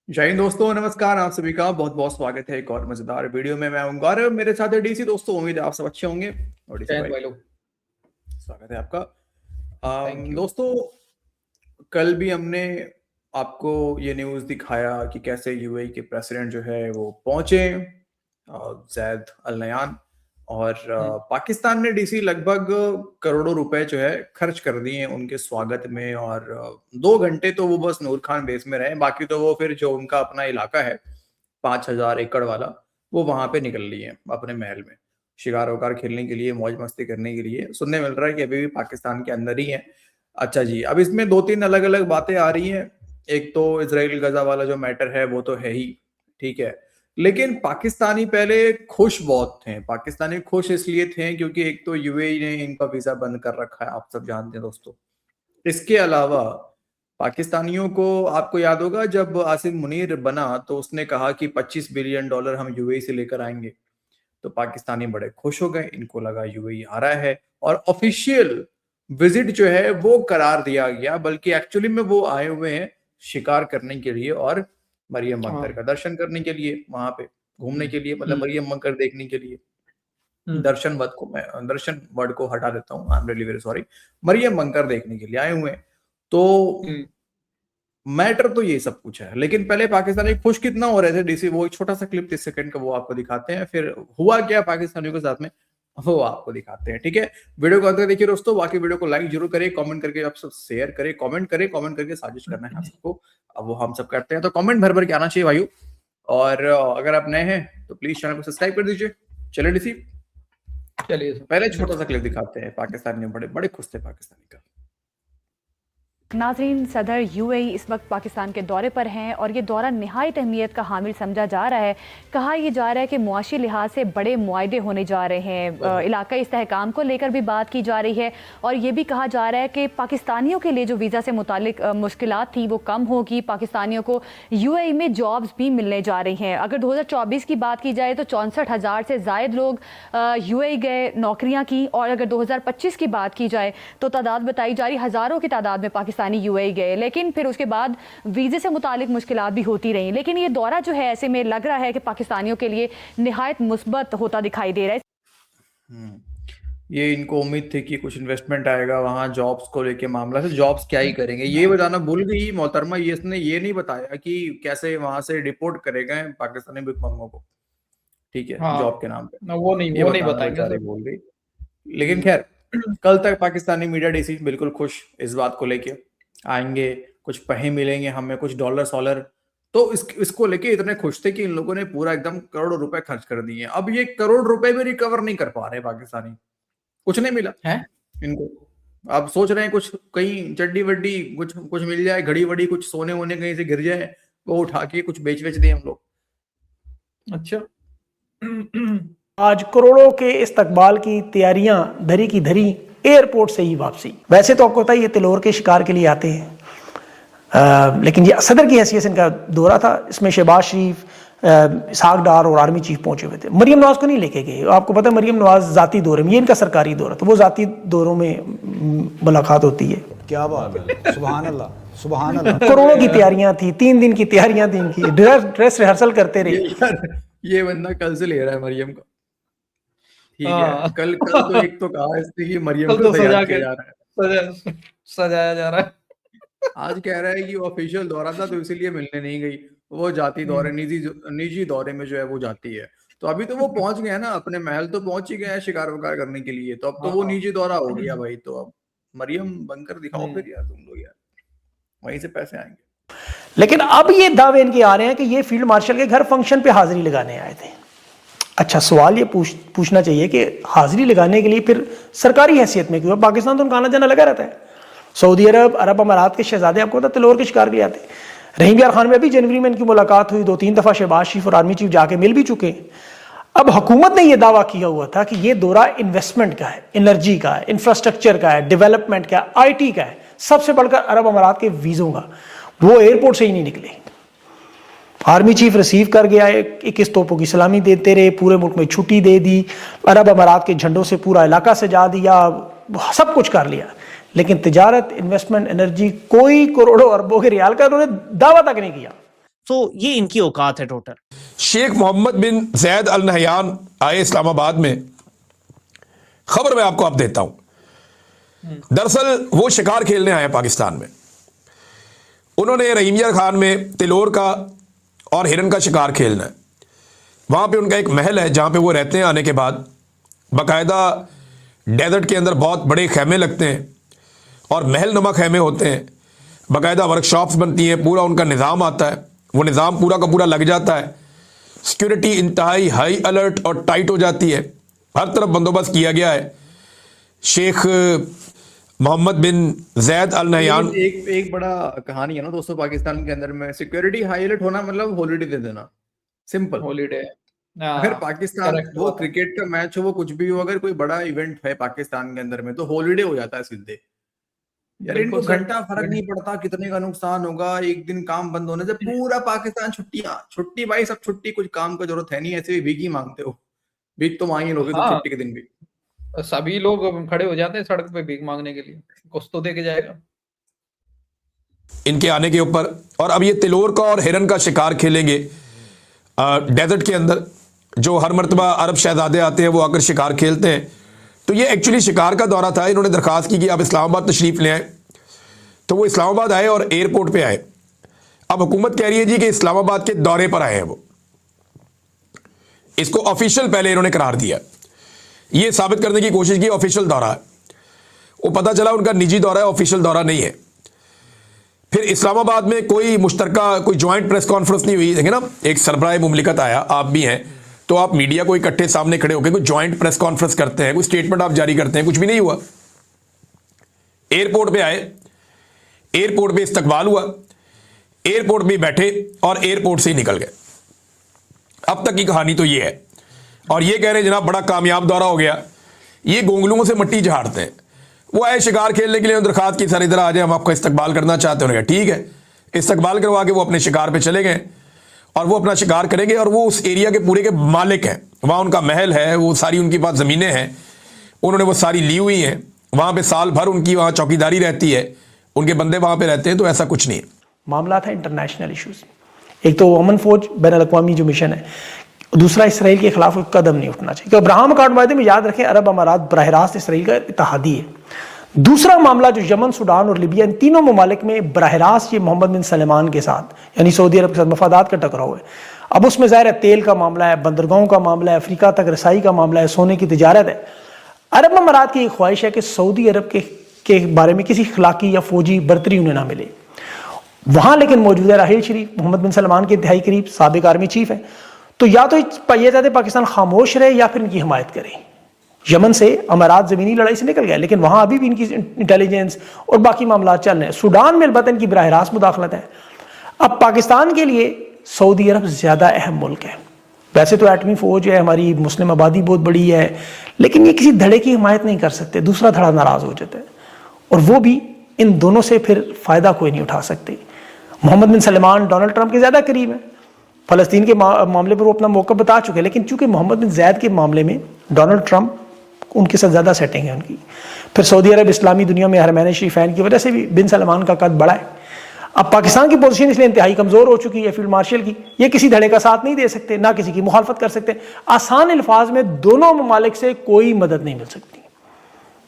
जय हिंद दोस्तों, नमस्कार। आप सभी का बहुत बहुत स्वागत है एक और मजेदार वीडियो में। मैं हूं गौरव, मेरे साथ है डीसी। दोस्तों, उम्मीद है आप सब अच्छे होंगे। और डीसी जैन भाई, भाई लोग। स्वागत है आपका। Thank you. दोस्तों, कल भी हमने आपको ये न्यूज़ दिखाया कि कैसे यूएई के प्रेसिडेंट जो है वो पहुंचे, जैद अल नयान। और पाकिस्तान ने डीसी लगभग करोड़ों रुपए जो है खर्च कर दिए हैं उनके स्वागत में। और 2 घंटे तो वो बस नूर खान बेस में रहे, बाकी तो वो फिर जो उनका अपना इलाका है 5,000 एकड़ वाला, वो वहां पे निकल लिए अपने महल में शिकार वकार खेलने के लिए, मौज मस्ती करने के लिए। सुनने मिल रहा है कि अभी भी पाकिस्तान के अंदर ही है। अच्छा जी, अब इसमें दो तीन अलग अलग बातें आ रही हैं। एक तो इसराइल गजा वाला जो मैटर है वो तो है ही, ठीक है। लेकिन पाकिस्तानी पहले खुश बहुत थे। पाकिस्तानी खुश इसलिए थे क्योंकि एक तो यूएई ने इनका वीजा बंद कर रखा है, आप सब जानते हैं दोस्तों। इसके अलावा पाकिस्तानियों को, आपको याद होगा जब आसिम मुनीर बना तो उसने कहा कि $25 बिलियन हम यूएई से लेकर आएंगे। तो पाकिस्तानी बड़े खुश हो गए, इनको लगा यूएई आ रहा है। और ऑफिशियल विजिट जो है वो करार दिया गया, बल्कि एक्चुअली में वो आए हुए हैं शिकार करने के लिए और मरियम बंकर हाँ। का दर्शन करने के लिए, वहां पे घूमने के लिए, मतलब हम्म। मरियम बंकर देखने के लिए। हम्म। दर्शन वर्ड को हटा देता हूँ, I am really very sorry. Maryam bunker देखने के लिए आए हुए हैं। तो हम्म। मैटर तो ये सब कुछ है। लेकिन पहले पाकिस्तानी खुश कितना हो रहे थे डीसी, वो एक छोटा सा क्लिप 30 सेकंड का वो आपको दिखाते हैं, फिर हुआ क्या पाकिस्तानियों के साथ में वो आपको दिखाते हैं, ठीक है। वीडियो को अंत तक देखिए दोस्तों। बाकी वीडियो को लाइक जरूर करें, कमेंट करके आप सब शेयर करें, कमेंट करके साजिश करना है आप सबको। अब वो हम सब करते हैं, तो कमेंट भर भर के आना चाहिए भाइयों। और अगर आप नए हैं तो प्लीज चैनल को सब्सक्राइब कर दीजिए। चलिए डीसी, चलिए सर। पहले छोटा सा क्लिप दिखाते हैं। पाकिस्तानी बड़े बड़े खुश थे पाकिस्तानी का। नाज़रीन, सदर यूएई इस वक्त पाकिस्तान के दौरे पर हैं और ये दौरा नहायत अहमियत का हामिल समझा जा रहा है। कहा यह जा रहा है कि मुआशी लिहाज से बड़े मुआहदे होने जा रहे हैं। इलाकाई इस्तेहकाम को लेकर भी बात की जा रही है और ये भी कहा जा रहा है कि पाकिस्तानियों के लिए जो वीज़ा से मुतालिक मुश्किलात थी वो कम होगी। पाकिस्तानियों को यूएई में जॉब्स भी मिलने जा रही हैं। अगर 2024 की बात की जाए तो 64,000 से ज़ायद लोग यूएई गए, नौकरियाँ की। और अगर 2025 की बात की जाए तो तादाद बताई जा रही हज़ारों की तादाद में पाकिस्तानी यूएई गए। लेकिन फिर उसके बाद वीज़े से मुतालिक मुश्किलात भी होती रही। लेकिन ये दौरा जो है ऐसे में लग रहा है कि पाकिस्तानियों के लिए निहायत मुस्बत होता दिखाई दे रहा है। ये इनको उम्मीद थी कि कुछ इन्वेस्टमेंट आएगा वहां, जॉब्स को लेके मामला से। जॉब्स क्या ही करेंगे ये बताना भूल गई मोहतरमा। ये इसने ये नहीं बताया कि कैसे वहां से डिपोर्ट करेगा पाकिस्तानी भिखमंगों को, ठीक है, हाँ। जॉब के नाम पे। ना ये वो नहीं बताना बताएंगे बेचारी सर। भूल गई। लेकिन खैर, कल तक पाकिस्तानी मीडिया डीसी बिल्कुल खुश इस बात को लेके आएंगे, कुछ पैसे मिलेंगे हमें, कुछ डॉलर सॉलर। तो इसको लेके इतने खुश थे कि इन लोगों ने पूरा एकदम करोड़ों रुपए खर्च कर दिए। अब ये करोड़ रुपए भी रिकवर नहीं कर पा रहे पाकिस्तानी, कुछ नहीं मिला है। इनको। अब सोच रहे हैं कुछ कहीं चड्डी वड्डी कुछ कुछ मिल जाए, घड़ी वड़ी, कुछ सोने वोने कहीं से गिर जाए, वो उठा के कुछ बेच बेच दें हम लोग। अच्छा। आज करोड़ों के इस्तकबाल की तैयारियां धरी की धरी, एयरपोर्ट से ही वापसी। वैसे तो आपको पता है ये तिलोर के शिकार के लिए आते हैं, लेकिन ये सदर की हैसियत से इनका दौरा था। इसमें शहबाज शरीफ, इसहाक डार और आर्मी चीफ पहुंचे हुए थे। मरियम नवाज को नहीं लेके गए। आपको पता है मरियम नवाज जाती दौरे में, ये इनका सरकारी दौरा, तो वो जाती दौरों में मुलाकात होती है। क्या बात है, सुभान अल्लाह, सुभान अल्लाह। करोड़ों की तैयारियां थी, 3 दिन की तैयारियां थी इनकी, ड्रेस रिहर्सल करते रहे। ये बंदा कल से ले रहा है मरियम का, ठीक है। हाँ। कल कल तो एक तो कहा इसने कि मरियम कल को तो तैयार किया जा रहा है। सजाया जा रहा है। आज कह रहा है कि वो ऑफिशियल दौरा था तो इसीलिए मिलने नहीं गई, वो जाती दौरे, निजी दौरे में जो है वो जाती है। तो अभी तो वो पहुंच गए ना अपने महल, तो पहुंच ही गए हैं शिकार वकार करने के लिए। तो अब तो वो हाँ। निजी दौरा हो गया भाई। तो अब मरियम बनकर दिखाओ फिर यार, तुम लोग यार, वहीं से पैसे आएंगे। लेकिन अब ये दावे इनके आ रहे हैं कि ये फील्ड मार्शल के घर फंक्शन पे हाजिरी लगाने आए थे। अच्छा, सवाल ये पूछना चाहिए कि हाजिरी लगाने के लिए फिर सरकारी हैसियत में क्यों? पाकिस्तान तो उनका आना जाना लगा रहता है। सऊदी अरब, अरब अमारात के शहजादे आपको पता तिलोर के शिकार के लिए आते हैं। रहीम यार खान में अभी जनवरी में इनकी मुलाकात हुई, 2-3 दफा शहबाज शरीफ और आर्मी चीफ जाके मिल भी चुके हैं। अब हुकूमत ने यह दावा किया हुआ था कि यह दौरा इन्वेस्टमेंट का है, एनर्जी का है, इंफ्रास्ट्रक्चर का है, डेवलपमेंट का है, आईटी का है, सबसे बढ़कर अरब अमारात के वीजों का। वो एयरपोर्ट से ही नहीं निकले। आर्मी चीफ रिसीव कर गया, 21 तोपों की सलामी देते रहे, पूरे मुल्क में छुट्टी दे दी, अरब अमारात के झंडों से पूरा इलाका सजा दिया, सब कुछ कर लिया। लेकिन तिजारत, इन्वेस्टमेंट, एनर्जी, कोई करोड़ों अरबों के रियाल का उन्होंने दावा तक नहीं किया। तो ये इनकी औकात है टोटल। शेख मोहम्मद बिन जैद अल नहयान आए इस्लामाबाद में, खबर मैं आपको अब देता हूं। दरअसल वो शिकार खेलने आए पाकिस्तान में। उन्होंने रहीमिया खान में तिलोर का और हिरन का शिकार खेलना है। वहां पे उनका एक महल है जहां पे वो रहते हैं। आने के बाद बाकायदा डेजर्ट के अंदर बहुत बड़े खेमे लगते हैं और महल नुमा खेमे होते हैं, बाकायदा वर्कशॉप्स बनती हैं, पूरा उनका निज़ाम आता है। वो निज़ाम पूरा का पूरा लग जाता है, सिक्योरिटी इंतहाई हाई अलर्ट और टाइट हो जाती है, हर तरफ बंदोबस्त किया गया है। शेख मोहम्मद बिन जैद अल नहयान, एक बड़ा कहानी है ना दोस्तों पाकिस्तान के अंदर में, सिक्योरिटी हाई अलर्ट होना मतलब हॉलीडे दे देना, सिंपल हॉलीडे। अगर पाकिस्तान वो क्रिकेट का मैच हो, वो कुछ भी हो, अगर कोई बड़ा इवेंट है पाकिस्तान के अंदर में तो हॉलीडे हो जाता है सीधे। यार इनको घंटा फर्क नहीं पड़ता कितने का नुकसान होगा, एक दिन काम बंद होने से पूरा पाकिस्तान छुट्टी भाई, सब छुट्टी, कुछ काम का जरूरत है नहीं, ऐसे भी भीख ही मांगते हो, भीख तो मांगी लोगे तो छुट्टी के दिन भी सभी लोग खड़े हो जाते हैं सड़क पे भीख मांगने के लिए, कुछ तो दे के जाएगा इनके आने के ऊपर। और अब ये तिलोर का और हिरन का शिकार खेलेंगे डेजर्ट के अंदर। जो हर मर्तबा अरब शहजादे आते हैं वो आकर शिकार खेलते हैं। तो ये एक्चुअली शिकार का दौरा था। इन्होंने दरख्वास्त की कि आप इस्लामाबाद तशरीफ़ ले आए, तो वो इस्लामाबाद आए और एयरपोर्ट पे आए। अब हुकूमत कह रही है जी कि इस्लामाबाद के दौरे पर आए हैं वो। इसको ऑफिशियल पहले इन्होंने करार दिया, ये साबित करने की कोशिश की ऑफिशियल दौरा है। वो पता चला उनका निजी दौरा है, ऑफिशियल दौरा नहीं है। फिर इस्लामाबाद में कोई मुश्तरका, कोई ज्वाइंट प्रेस कॉन्फ्रेंस नहीं हुई। देखें ना, एक सरबराह मुमलिकत आया, आप भी हैं, तो आप मीडिया को इकट्ठे सामने खड़े होकर कोई ज्वाइंट प्रेस कॉन्फ्रेंस करते हैं, कोई स्टेटमेंट आप जारी करते हैं, कुछ भी नहीं हुआ। एयरपोर्ट पे आए, एयरपोर्ट पे इस्तकबाल हुआ, एयरपोर्ट पे बैठे और एयरपोर्ट से ही निकल गए। अब तक की कहानी तो ये है। और ये कह रहे हैं जनाब बड़ा कामयाब दौरा हो गया। ये गोंगलुओं से मट्टी झाड़ते हैं। वो आए शिकार खेलने के लिए, दरखास्त की, सर इधर आ जाए, हम आपका इस्तकबाल करना चाहते हैं। ठीक है, इस्तकबाल करवा के वो अपने शिकार पे चले गए और वो अपना शिकार करेंगे। और वो उस एरिया के पूरे के मालिक हैं, वहाँ उनका महल है, वो सारी उनके पास ज़मीनें हैं, उन्होंने वो सारी ली हुई हैं। वहाँ पे साल भर उनकी वहाँ चौकीदारी रहती है, उनके बंदे वहाँ पे रहते हैं। तो ऐसा कुछ नहीं है। मामला था इंटरनेशनल इश्यूज। एक तो अमन फौज बैनुल-अक़वामी जो मिशन है, दूसरा इसराइल के खिलाफ कदम नहीं उठना चाहिए। तो अब्राहम अकॉर्ड मायदे में याद रखें, अरब अमारात बराह रास्त इसराइल का इत्तेहादी है। दूसरा मामला जो यमन, सूडान और लिबिया, इन तीनों ममालिक में बराह रास्त ये मोहम्मद बिन सलमान के साथ यानी सऊदी अरब के साथ मफादात का टकराव है। अब उसमें ज़ाहिर है तेल का मामला है, बंदरगाहों का मामला है, अफ्रीका तक रसाई का मामला है, सोने की तिजारत है। अरब अमारात की एक ख्वाहिश है कि सऊदी अरब के बारे में किसी अखलाकी या फौजी बरतरी उन्हें ना मिले वहाँ। लेकिन मौजूद है राहिल शरीफ मोहम्मद बिन सलमान के इंतहाई करीब साबिक आर्मी चीफ है। तो या तो ये चाहते पाकिस्तान खामोश रहे या फिर इनकी हिमायत करे। यमन से अमारात ज़मीनी लड़ाई से निकल गया, लेकिन वहाँ अभी भी इनकी इंटेलिजेंस और बाकी मामला चल रहे हैं। सूडान में अलबत्ता इनकी बराह रास्त मुदाखलत है। अब पाकिस्तान के लिए सऊदी अरब ज़्यादा अहम मुल्क है। वैसे तो एटमी फ़ौज है, हमारी मुस्लिम आबादी बहुत बड़ी है, लेकिन ये किसी धड़े की हिमायत नहीं कर सकते, दूसरा धड़ा नाराज़ हो जाता है। और वो भी इन दोनों से फिर फ़ायदा कोई नहीं उठा सकते। मोहम्मद बिन सलमान डोनाल्ड ट्रंप के ज़्यादा करीब है। फ़लस्तीन के मामले पर वो अपना मौका बता चुके हैं, लेकिन चूंकि मोहम्मद बिन जैद के मामले में डोनाल्ड ट्रंप उनके साथ ज़्यादा सेटिंग है उनकी। फिर सऊदी अरब इस्लामी दुनिया में हरमैन शरीफैन की वजह से भी बिन सलमान का कद बड़ा है। अब पाकिस्तान की पोजीशन इसलिए इंतहाई कमज़ोर हो चुकी है फील्ड मार्शल की। ये किसी धड़े का साथ नहीं दे सकते, ना किसी की मुखालफत कर सकते। आसान अल्फाज में दोनों ममालिक से कोई मदद नहीं मिल सकती।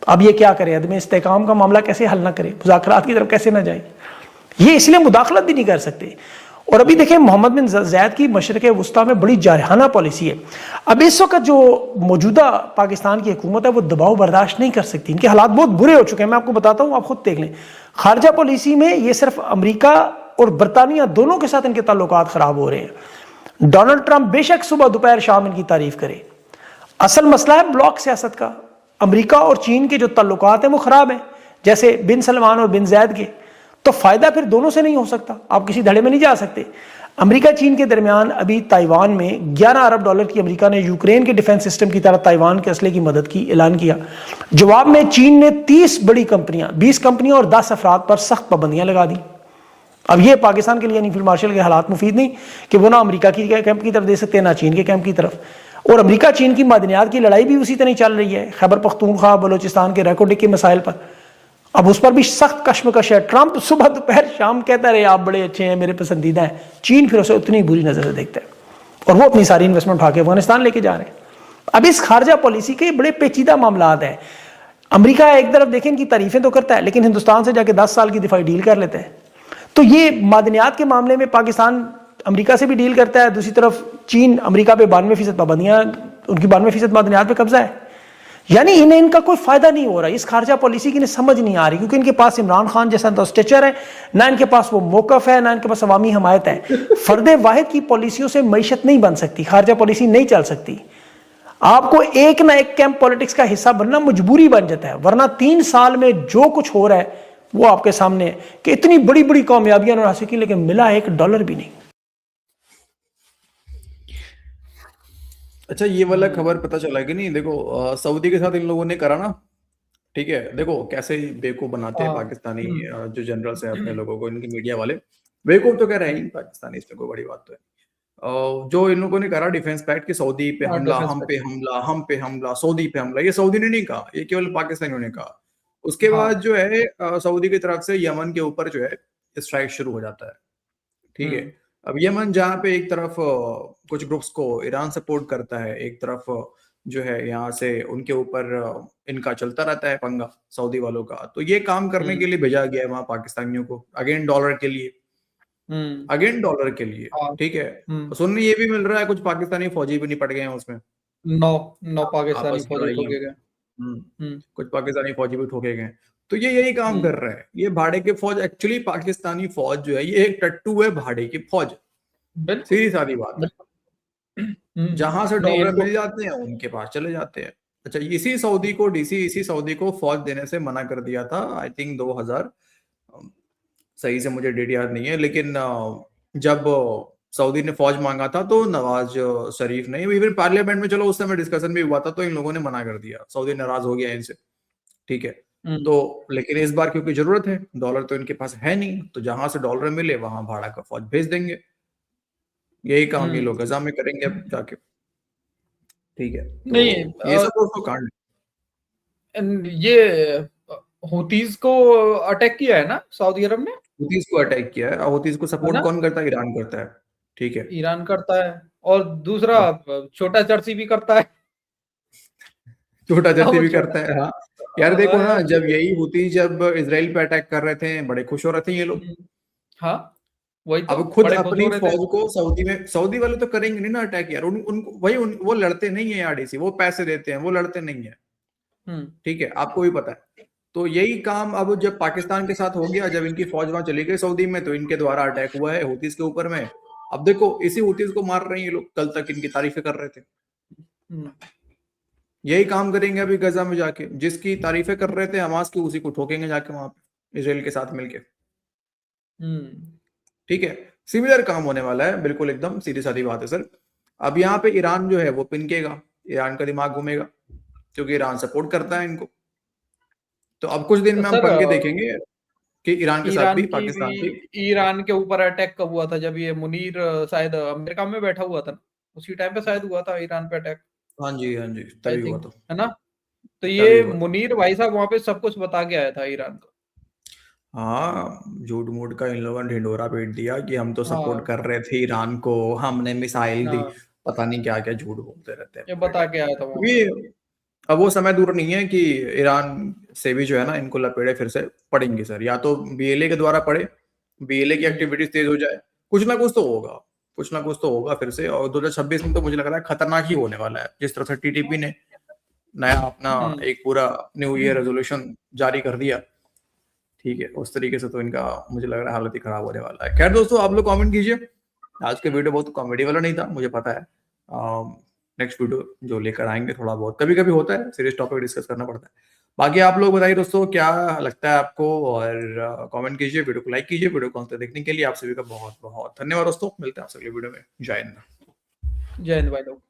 अब ये क्या करें, अदम इस्तेकाम का मामला कैसे हल ना करें, मुज़ाकरात की तरफ कैसे ना जाए, ये इसलिए मुदाखलत भी नहीं कर सकते। और अभी देखें मोहम्मद बिन जैद की मशरिक़ वस्ता में बड़ी जारहाना पॉलिसी है। अब इस वक्त जो मौजूदा पाकिस्तान की हुकूमत है वो दबाव बर्दाश्त नहीं कर सकती। इनके हालात बहुत बुरे हो चुके हैं, मैं आपको बताता हूँ, आप खुद देख लें। खारजा पॉलिसी में ये सिर्फ अमेरिका और बरतानिया दोनों के साथ इनके ताल्लुकात ख़राब हो रहे हैं। डोनाल्ड ट्रंप बेशक सुबह दोपहर शाम इनकी तारीफ करे, असल मसला है ब्लॉक सियासत का। अमेरिका और चीन के जो ताल्लुकात हैं वो ख़राब हैं, जैसे बिन सलमान और बिन जैद के। तो फ़ायदा फिर दोनों से नहीं हो सकता, आप किसी धड़े में नहीं जा सकते। अमेरिका चीन के दरमियान अभी ताइवान में 11 अरब डॉलर की अमेरिका ने यूक्रेन के डिफेंस सिस्टम की तरह ताइवान के असले की मदद की ऐलान किया। जवाब में चीन ने 30 बड़ी कंपनियां, 20 कंपनियां और 10 अफराद पर सख्त पाबंदियां लगा दी। अब ये पाकिस्तान के लिए यानी फील्ड मार्शल के हालात मुफीद नहीं कि वो ना अमेरिका की कैंप की तरफ दे सकते हैं ना चीन के कैंप की तरफ। और अमेरिका चीन की मादनियात की लड़ाई भी उसी तरह चल रही है, खैबर पख्तूनख्वा बलोचिस्तान के रेकोडिक के मसाइल पर। अब उस पर भी सख्त कश्मकश है। ट्रंप सुबह दोपहर शाम कहता रहे आप बड़े अच्छे हैं, मेरे पसंदीदा हैं, चीन फिर उसे उतनी बुरी नजर से देखता है और वो अपनी सारी इन्वेस्टमेंट उठा के अफगानिस्तान लेके जा रहे हैं। अब इस खारजा पॉलिसी के बड़े पेचीदा मामला हैं। अमेरिका एक तरफ देखें इनकी तारीफें तो करता है, लेकिन हिंदुस्तान से जाके 10 साल की दिफाई डील कर लेता है। तो ये मादनियात के मामले में पाकिस्तान अमेरिका से भी डील करता है, दूसरी तरफ चीन अमेरिका पे 92% पाबंदियां, उनकी 92% मादनियात पे कब्जा है। यानी इन्हें इनका कोई फायदा नहीं हो रहा, इस खारजा पॉलिसी की इन्हें समझ नहीं आ रही, क्योंकि इनके पास इमरान खान जैसा तो स्टेचर है, ना इनके पास वो मौकफ है, ना इनके पास अवामी हमायत है। फर्द वाहिद की पॉलिसियों से मईशत नहीं बन सकती, खारजा पॉलिसी नहीं चल सकती। आपको एक ना एक कैंप पॉलिटिक्स का हिस्सा बनना मजबूरी बन जाता है, वरना 3 साल में जो कुछ हो रहा है वो आपके सामने है कि इतनी बड़ी बड़ी कामयाबियां हासिल की, लेकिन मिला $1 भी नहीं। अच्छा, ये वाला खबर पता चला कि नहीं? देखो सऊदी के साथ इन लोगों ने करा ना, ठीक है। देखो कैसे बेवकूफ बनाते हैं पाकिस्तानी जो जनरल्स हैं अपने लोगों को, इनकी मीडिया वाले बेवकूफ तो कह रहे हैं पाकिस्तानी, इसमें कोई बड़ी बात तो है। जो इन लोगों ने करा डिफेंस पैक्ट कि सऊदी पे हमला, हम पे हमला, हम पे हमला, सऊदी पे हमला, ये सऊदी ने नहीं कहा, ये केवल पाकिस्तानियों ने कहा। उसके बाद जो है सऊदी की तरफ से यमन के ऊपर जो है स्ट्राइक शुरू हो जाता है, ठीक है। अब यमन जहाँ पे एक तरफ कुछ ग्रुप्स को ईरान सपोर्ट करता है, एक तरफ जो है यहाँ से उनके ऊपर इनका चलता रहता है पंगा सऊदी वालों का। तो ये काम करने के लिए भेजा गया है वहां पाकिस्तानियों को, अगेन डॉलर के लिए, अगेन डॉलर के लिए, ठीक है। सुनने ये भी मिल रहा है कुछ पाकिस्तानी फौजी भी नहीं पड़ गए हैं उसमें, 9 पाकिस्तानी फौजी ठोके गए। कुछ पाकिस्तानी फौजी भी ठोके गए। तो ये यही काम कर रहे हैं, ये भाड़े के फौज। एक्चुअली पाकिस्तानी फौज जो है ये एक टट्टू है भाड़े की फौज, सीधी सादी बात है। जहां से डॉलर मिल जाते हैं उनके पास चले जाते हैं। अच्छा, इसी सऊदी को फौज देने से मना कर दिया था, आई थिंक 2000, सही से मुझे डेट याद नहीं है, लेकिन जब सऊदी ने फौज मांगा था तो नवाज शरीफ ने, इवन पार्लियामेंट में चलो उस समय डिस्कशन भी हुआ था, तो इन लोगों ने मना कर दिया, सऊदी नाराज हो गया इनसे, ठीक है। तो लेकिन इस बार क्योंकि जरूरत है, डॉलर तो इनके पास है नहीं, तो जहां से डॉलर मिले वहां भाड़ा का फौज भेज देंगे। यही काम ये लोग गजा में करेंगे अब जाके, ठीक है। तो नहीं, ये सब तो कांड, ये हुतीज को अटैक किया है ना सऊदी अरब ने, हुतीज को अटैक किया है। हुतीज को सपोर्ट कौन करता है? ईरान करता है, ठीक है। ईरान करता है, और दूसरा छोटा चर्ची भी करता है। छोटा चर्ची भी करता है, हाँ यार। देखो ना, जब यही हुती जब इजराइल पे अटैक कर रहे थे, बड़े खुश हो रहे थे ये लोग। हाँ वही तो, अब खुद अपनी फौज को सऊदी वाले तो करेंगे नहीं ना अटैक यार। वो लड़ते नहीं है आरडीसी, वो पैसे देते हैं, वो लड़ते नहीं है, ठीक है, आपको भी पता है। तो यही काम अब जब पाकिस्तान के साथ हो गया, जब इनकी फौज वहां चली गई सऊदी में, तो इनके द्वारा अटैक हुआ है हुतीज के ऊपर में। अब देखो इसी हुतीज को मार रहे हैं ये लोग, कल तक इनकी तारीफें कर रहे थे। यही काम करेंगे अभी गजा में जाके, जिसकी तारीफें कर रहे थे हमास की, उसी को ठोकेंगे जाके वहां पे इजराइल के साथ मिलके, ठीक है। सिमिलर काम होने वाला है, बिल्कुल एकदम सीधी सादी बात है सर। अब यहाँ पे ईरान जो है वो पिनकेगा, ईरान का दिमाग घूमेगा, क्योंकि ईरान सपोर्ट करता है इनको। तो अब कुछ दिन में हम पंगे देखेंगे कि ईरान के साथ भी पाकिस्तान की। ईरान के ऊपर अटैक कब हुआ था? जब ये मुनीर शायद अमेरिका में बैठा हुआ था, उसी टाइम पे शायद हुआ था ईरान पे अटैक। हाँ जी तभी हुआ तो, है ना। तो ये मुनीर भाई साहब वहां पे सब कुछ बता के आया था ईरान को। हाँ, झूठ मूठ का इन लोगों ने ढिंडोरा पीट दिया कि हम तो सपोर्ट कर रहे थे ईरान को, हमने मिसाइल दी, पता नहीं क्या क्या झूठ बोलते रहते हैं। ये बता के आया था ये अब वो समय दूर नहीं है कि ईरान से भी जो है ना इनको लपेड़े फिर से पड़ेंगे सर। या तो बीएलए के द्वारा पड़े, बीएलए की एक्टिविटीज तेज हो जाए, कुछ ना कुछ तो होगा, कुछ ना कुछ तो होगा फिर से। और 2026 में तो मुझे लग रहा है खतरनाक ही होने वाला है। जिस तरह से टीटीपी ने नया अपना एक पूरा न्यू ईयर रेजोल्यूशन जारी कर दिया, ठीक है, उस तरीके से तो इनका मुझे लग रहा है हालत ही खराब होने वाला है। खैर दोस्तों, आप लोग कमेंट कीजिए। आज का वीडियो बहुत कॉमेडी वाला नहीं था, मुझे पता है। नेक्स्ट वीडियो जो लेकर आएंगे, थोड़ा बहुत कभी कभी होता है, सीरियस टॉपिक डिस्कस करना पड़ता है। बाकी आप लोग बताइए दोस्तों क्या लगता है आपको, और कमेंट कीजिए, वीडियो को लाइक कीजिए। वीडियो को देखने के लिए आप सभी का बहुत बहुत धन्यवाद दोस्तों। मिलते हैं आप सभी वीडियो में। जय हिंद। जय हिंद भाई लोग।